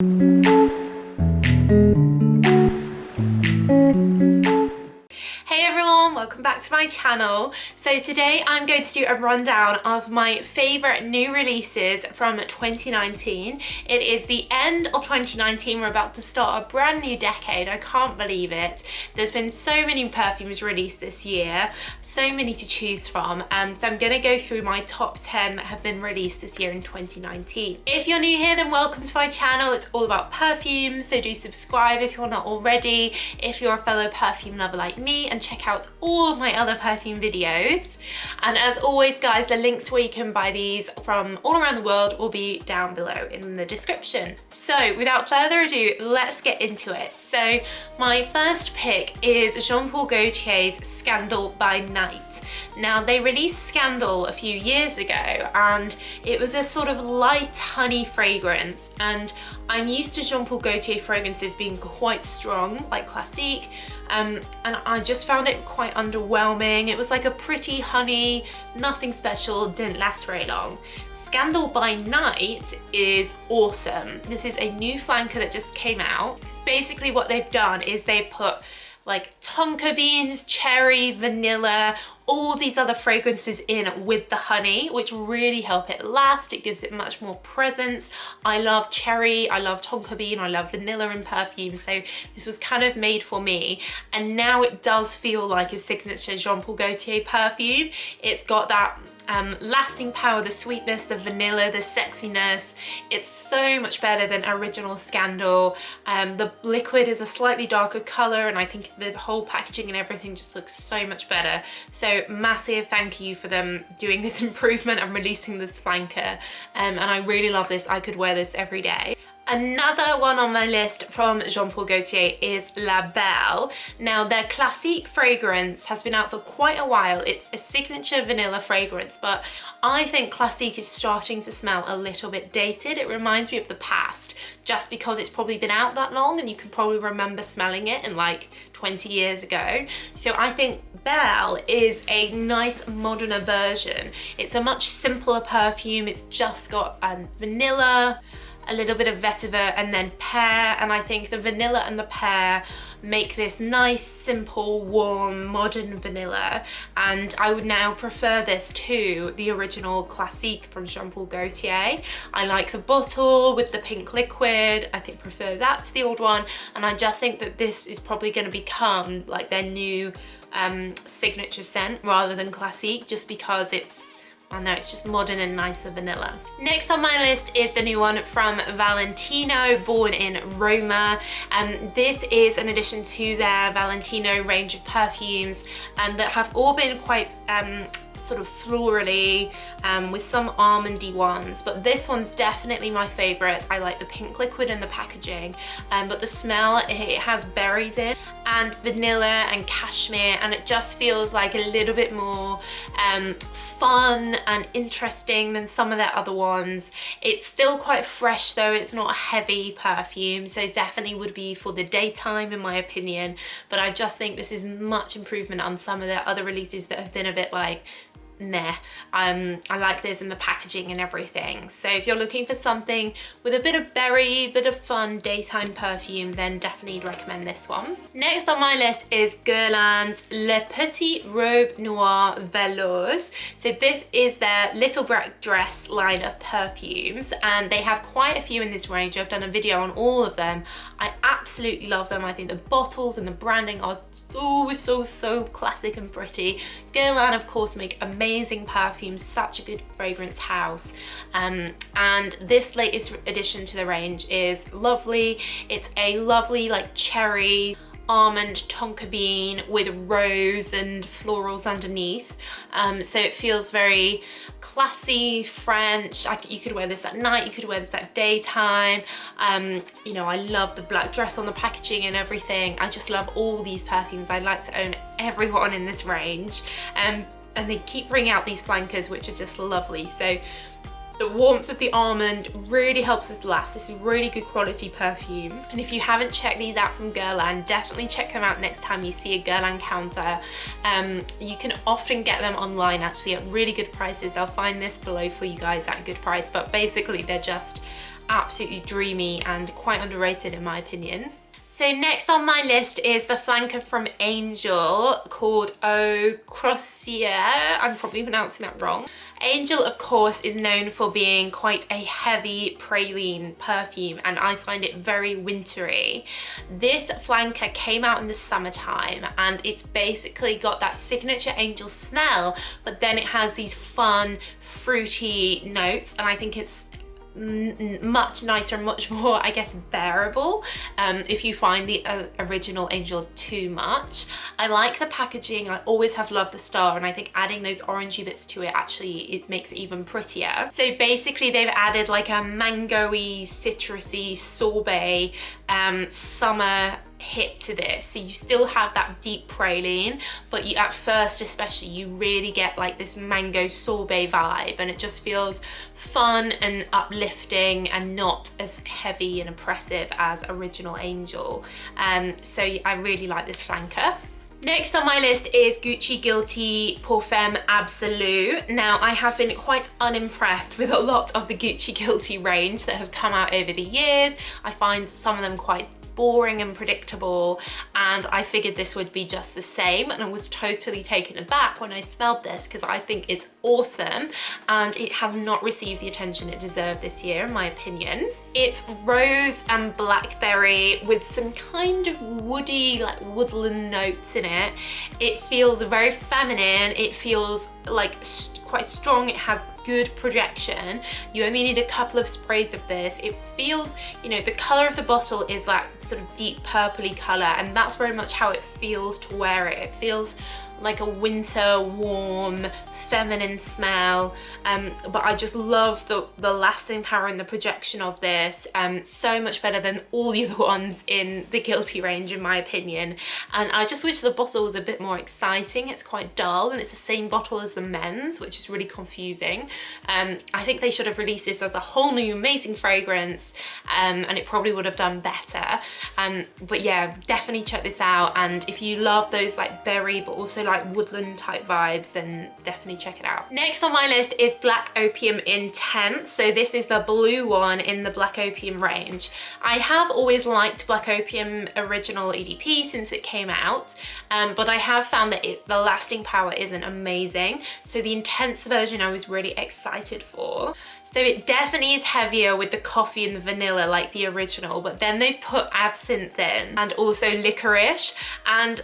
Hey everyone, welcome back to my channel. So today I'm going to do a rundown of my favourite new releases from 2019. It is the end of 2019, we're about to start a brand new decade, I can't believe it. There's been so many perfumes released this year, so many to choose from, so I'm going to go through my top 10 that have been released this year in 2019. If you're new here, then welcome to my channel. It's all about perfumes, so do subscribe if you're not already, if you're a fellow perfume lover like me, and check out all of my other perfume videos. And as always guys, the links to where you can buy these from all around the world will be down below in the description. So without further ado, let's get into it. So my first pick is Jean Paul Gaultier's Scandal by Night. Now they released Scandal a few years ago and it was a sort of light honey fragrance, and I'm used to Jean Paul Gaultier fragrances being quite strong, like Classique, and I just found it quite underwhelming. It was like a pretty honey, nothing special, didn't last very long. Scandal by Night is awesome. This is a new flanker that just came out. Basically what they've done is they've put like tonka beans, cherry, vanilla, all these other fragrances in with the honey, which really help it last. It gives it much more presence. I love cherry, I love tonka bean, I love vanilla in perfume, so this was kind of made for me. And now it does feel like a signature Jean Paul Gaultier perfume. It's got that lasting power, the sweetness, the vanilla, the sexiness. It's so much better than original Scandal. The liquid is a slightly darker color, and I think the whole packaging and everything just looks so much better. So massive thank you for them doing this improvement and releasing this flanker. And I really love this. I could wear this every day. Another one on my list from Jean Paul Gaultier is La Belle. Now their Classique fragrance has been out for quite a while. It's a signature vanilla fragrance, but I think Classique is starting to smell a little bit dated. It reminds me of the past, just because it's probably been out that long and you can probably remember smelling it in like 20 years ago. So I think Belle is a nice moderner version. It's a much simpler perfume. It's just got vanilla, a little bit of vetiver, and then pear, and I think the vanilla and the pear make this nice, simple, warm, modern vanilla, and I would now prefer this to the original Classique from Jean Paul Gaultier. I like the bottle with the pink liquid. I think prefer that to the old one, and I just think that this is probably going to become like their new signature scent rather than Classique, just because I know it's just modern and nicer vanilla. Next on my list is the new one from Valentino, Born in Roma. This is an addition to their Valentino range of perfumes that have all been quite sort of florally, with some almondy ones, but this one's definitely my favorite. I like the pink liquid in the packaging, but the smell, it has berries in and vanilla and cashmere, and it just feels like a little bit more fun and interesting than some of their other ones. It's still quite fresh though, it's not a heavy perfume, so definitely would be for the daytime in my opinion, but I just think this is much improvement on some of their other releases that have been a bit like meh. I like this in the packaging and everything. So if you're looking for something with a bit of berry, bit of fun daytime perfume, then definitely recommend this one. Next on my list is Guerlain's Le Petit Robe Noir Velours. So this is their little black dress line of perfumes, and they have quite a few in this range. I've done a video on all of them. I absolutely love them. I think the bottles and the branding are so classic and pretty. Guerlain of course make amazing perfumes, such a good fragrance house, and this latest addition to the range is lovely. It's a lovely like cherry, almond, tonka bean with rose and florals underneath, so it feels very classy, French. You could wear this at night, you could wear this at daytime. You know, I love the black dress on the packaging and everything. I just love all these perfumes. I'd like to own every one in this range, and they keep bringing out these flankers which are just lovely. So the warmth of the almond really helps us last. This is really good quality perfume, and if you haven't checked these out from Guerlain, definitely check them out next time you see a Guerlain counter. You can often get them online actually at really good prices. I'll find this below for you guys at a good price, but basically they're just absolutely dreamy and quite underrated in my opinion. So next on my list is the flanker from Angel called Eau Croisière. I'm probably pronouncing that wrong. Angel, of course, is known for being quite a heavy praline perfume, and I find it very wintry. This flanker came out in the summertime, and it's basically got that signature Angel smell, but then it has these fun, fruity notes, and I think it's much nicer and much more, I guess, bearable if you find the original Angel too much. I like the packaging. I always have loved the star, and I think adding those orangey bits to it actually, it makes it even prettier. So basically they've added like a mango-y, citrusy, sorbet summer hit to this. So you still have that deep praline, but you, at first especially, you really get like this mango sorbet vibe, and it just feels fun and uplifting and not as heavy and oppressive as original Angel. So I really like this flanker. Next on my list is Gucci Guilty Parfum Absolute. Now, I have been quite unimpressed with a lot of the Gucci Guilty range that have come out over the years. I find some of them quite boring and predictable, and I figured this would be just the same, and I was totally taken aback when I smelled this because I think it's awesome, and it has not received the attention it deserved this year in my opinion. It's rose and blackberry with some kind of woody, like woodland notes in it. It feels very feminine. It feels like quite strong. It has good projection. You only need a couple of sprays of this. It feels, you know, the color of the bottle is that sort of deep purpley color, and that's very much how it feels to wear it. It feels like a winter warm feminine smell, but I just love the lasting power and the projection of this, so much better than all the other ones in the Guilty range in my opinion. And I just wish the bottle was a bit more exciting. It's quite dull, and it's the same bottle as the men's, which is really confusing. I think they should have released this as a whole new amazing fragrance, and it probably would have done better. But yeah, definitely check this out, and if you love those like berry but also like woodland type vibes, then definitely check it out. Next on my list is Black Opium Intense. So this is the blue one in the Black Opium range. I have always liked Black Opium original EDP since it came out, but I have found that the lasting power isn't amazing. So the Intense version I was really excited for. So it definitely is heavier with the coffee and the vanilla like the original, but then they've put absinthe in and also licorice, and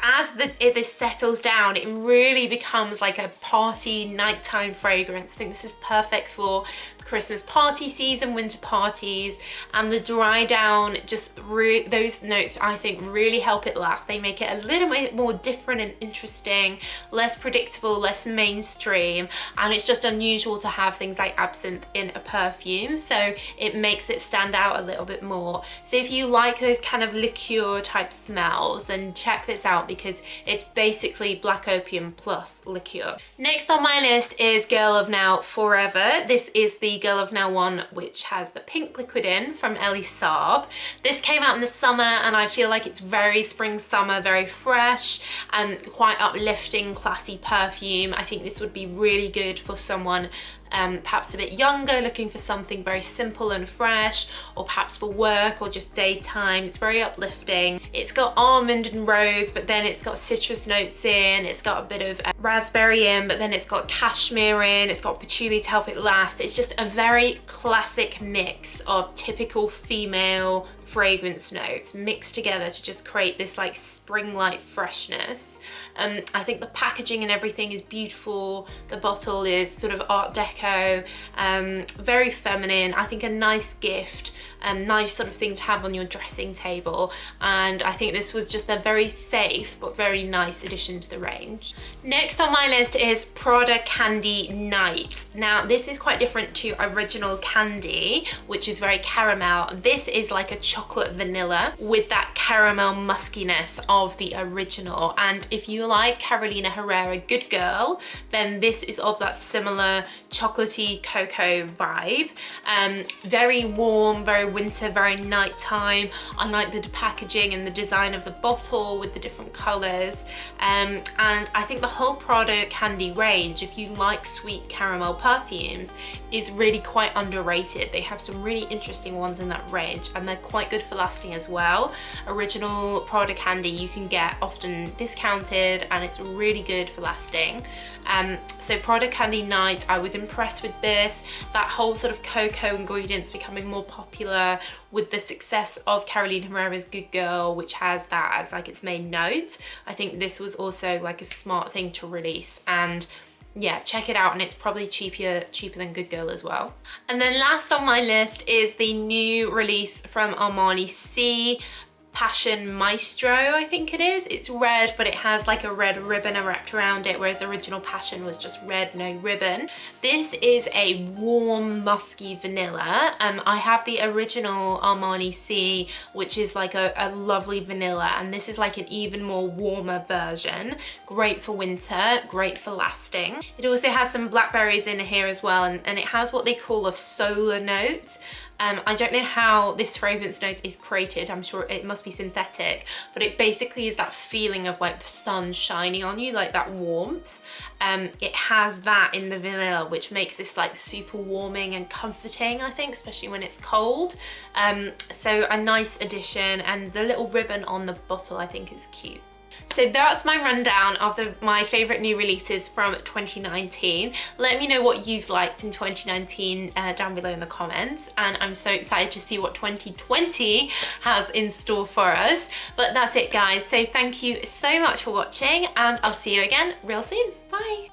as this settles down, it really becomes like a party nighttime fragrance. I think this is perfect for Christmas party season, winter parties, and the dry down, just those notes I think really help it last. They make it a little bit more different and interesting, less predictable, less mainstream, and it's just unusual to have things like absinthe in a perfume, so it makes it stand out a little bit more. So if you like those kind of liqueur type smells, then check this out because it's basically Black Opium plus liqueur. Next on my list is Girl of Now Forever. This is the Girl of Now one, which has the pink liquid in from Elie Saab. This came out in the summer, and I feel like it's very spring summer, very fresh and quite uplifting, classy perfume. I think this would be really good for someone perhaps a bit younger, looking for something very simple and fresh, or perhaps for work or just daytime. It's very uplifting. It's got almond and rose, but then it's got citrus notes in, it's got a bit of raspberry in, but then it's got cashmere in, it's got patchouli to help it last. It's just a very classic mix of typical female fragrance notes mixed together to just create this like spring-like freshness. I think the packaging and everything is beautiful. The bottle is sort of Art Deco, very feminine. I think a nice gift, nice sort of thing to have on your dressing table. And I think this was just a very safe but very nice addition to the range. Next on my list is Prada Candy Night. Now this is quite different to original Candy, which is very caramel. This is like a chocolate vanilla with that caramel muskiness of the original. And if you like Carolina Herrera Good Girl, then this is of that similar chocolatey cocoa vibe. Very warm, very winter, very nighttime. I like the packaging and the design of the bottle with the different colors. And I think the whole Prada Candy range, if you like sweet caramel perfumes, is really quite underrated. They have some really interesting ones in that range, and they're quite good for lasting as well. Original Prada Candy you can get often discounted, and it's really good for lasting. So Prada Candy Night, I was impressed with this. That whole sort of cocoa ingredients becoming more popular with the success of Carolina Herrera's Good Girl, which has that as like its main note. I think this was also like a smart thing to release, and yeah, check it out, and it's probably cheaper than Good Girl as well. And then last on my list is the new release from Armani C, Passion Maestro, I think it is. It's red, but it has like a red ribbon wrapped around it, whereas the original Passion was just red, no ribbon. This is a warm, musky vanilla. I have the original Armani C, which is like a lovely vanilla, and this is like an even more warmer version. Great for winter, great for lasting. It also has some blackberries in here as well, and it has what they call a solar note. I don't know how this fragrance note is created. I'm sure it must be synthetic, but it basically is that feeling of like the sun shining on you, like that warmth. It has that in the vanilla, which makes this like super warming and comforting, I think, especially when it's cold. So a nice addition, and the little ribbon on the bottle I think is cute. So that's my rundown of my favourite new releases from 2019. Let me know what you've liked in 2019 down below in the comments, and I'm so excited to see what 2020 has in store for us. But that's it guys, so thank you so much for watching, and I'll see you again real soon. Bye!